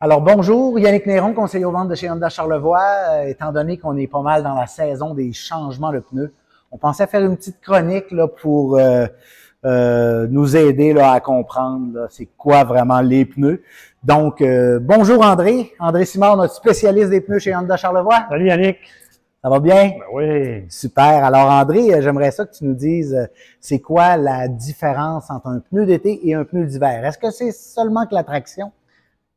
Alors bonjour, Yannick Néron, conseiller aux ventes de chez Honda Charlevoix. Étant donné qu'on est pas mal dans la saison des changements de pneus, on pensait faire une petite chronique là, pour nous aider là, à comprendre c'est quoi vraiment les pneus. Donc, bonjour André Simard, notre spécialiste des pneus chez Honda Charlevoix. Salut Yannick. Ça va bien? Ben oui. Super. Alors André, j'aimerais ça que tu nous dises c'est quoi la différence entre un pneu d'été et un pneu d'hiver. Est-ce que c'est seulement que la traction?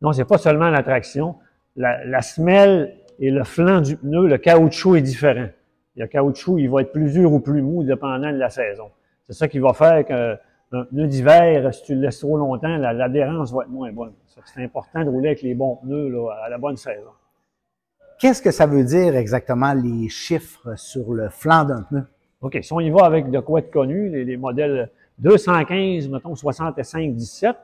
Non, c'est pas seulement la traction. La semelle et le flanc du pneu, le caoutchouc est différent. Le caoutchouc, il va être plus dur ou plus mou dépendant de la saison. C'est ça qui va faire qu'un pneu d'hiver, si tu le laisses trop longtemps, l'adhérence va être moins bonne. C'est important de rouler avec les bons pneus là, à la bonne saison. Qu'est-ce que ça veut dire exactement les chiffres sur le flanc d'un pneu? OK, si on y va avec de quoi être connu, les modèles 215, mettons 65-17,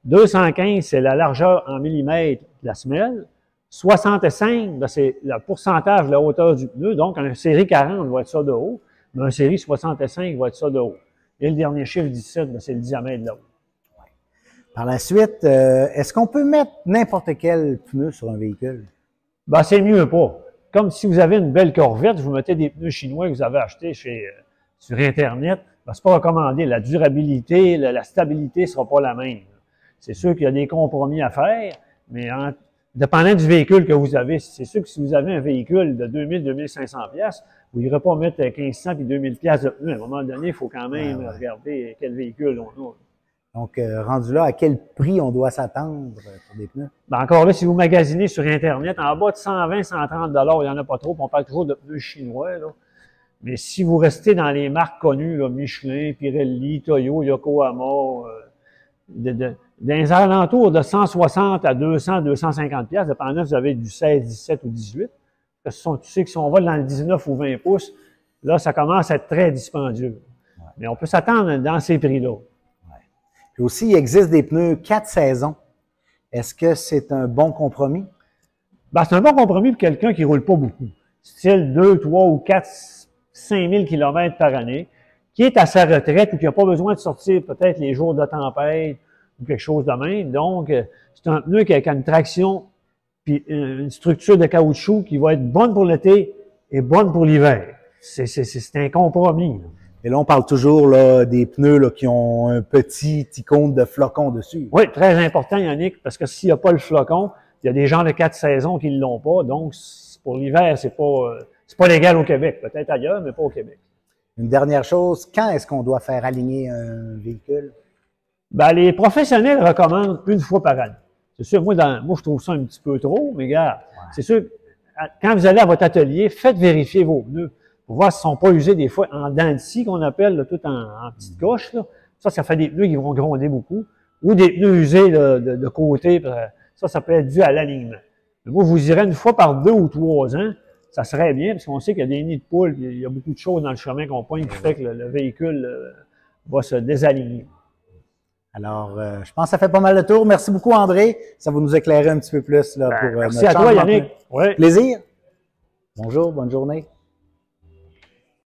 215, c'est la largeur en millimètres de la semelle. 65, ben c'est le pourcentage de la hauteur du pneu. Donc, un série 40 va être ça de haut, mais un série 65 va être ça de haut. Et le dernier chiffre 17, ben c'est le diamètre de haut. Par la suite, est-ce qu'on peut mettre n'importe quel pneu sur un véhicule? Ben, c'est mieux pas. Comme si vous avez une belle Corvette, vous mettez des pneus chinois que vous avez achetés sur Internet, ben, c'est pas recommandé. La durabilité, la stabilité sera pas la même. C'est sûr qu'il y a des compromis à faire, mais dépendant du véhicule que vous avez, c'est sûr que si vous avez un véhicule de 2000-2500 pièces, vous n'irez pas mettre 1500 puis 2000 pièces de pneus. À un moment donné, il faut quand même regarder quel véhicule on a. Donc, rendu là, à quel prix on doit s'attendre pour des pneus? Ben encore là, si vous magasinez sur Internet, en bas de 120-130 $, il n'y en a pas trop, puis on parle toujours de pneus chinois, là. Mais si vous restez dans les marques connues, là, Michelin, Pirelli, Toyo, Yokohama, dans les alentours de 160 à 200, 250 pièces, dépendant si vous avez du 16, 17 ou 18. Parce que tu sais que si on va dans le 19 ou 20 pouces, là, ça commence à être très dispendieux. Ouais. Mais on peut s'attendre dans ces prix-là. Ouais. Puis aussi, il existe des pneus 4 saisons. Est-ce que c'est un bon compromis? Ben, c'est un bon compromis pour quelqu'un qui ne roule pas beaucoup. Style 2, 3 ou 4, 5000 km par année, qui est à sa retraite ou qui n'a pas besoin de sortir peut-être les jours de tempête ou quelque chose de même. Donc, c'est un pneu qui a une traction puis une structure de caoutchouc qui va être bonne pour l'été et bonne pour l'hiver. C'est un compromis. Là. Et là, on parle toujours là, des pneus là, qui ont un petit icône de flocon dessus. Oui, très important, Yannick, parce que s'il n'y a pas le flocon, il y a des gens de 4 saisons qui ne l'ont pas. Donc, pour l'hiver, c'est pas légal au Québec. Peut-être ailleurs, mais pas au Québec. Une dernière chose, quand est-ce qu'on doit faire aligner un véhicule? Ben, les professionnels recommandent une fois par année. C'est sûr, moi, je trouve ça un petit peu trop, mais regarde, c'est sûr, quand vous allez à votre atelier, faites vérifier vos pneus pour voir s'ils ne sont pas usés des fois en dents de scie, qu'on appelle, là, tout en petites coches. Là. Ça fait des pneus qui vont gronder beaucoup. Ou des pneus usés là, de côté. Ça peut être dû à l'alignement. Moi, vous irez une fois par 2 ou 3 ans, ça serait bien, parce qu'on sait qu'il y a des nids de poules, il y a beaucoup de choses dans le chemin qu'on pointe qui fait que le véhicule va se désaligner. Alors, je pense que ça fait pas mal de tours. Merci beaucoup, André. Ça va nous éclairer un petit peu plus là, pour merci à toi, Yannick. Ouais. Plaisir. Bonjour, bonne journée.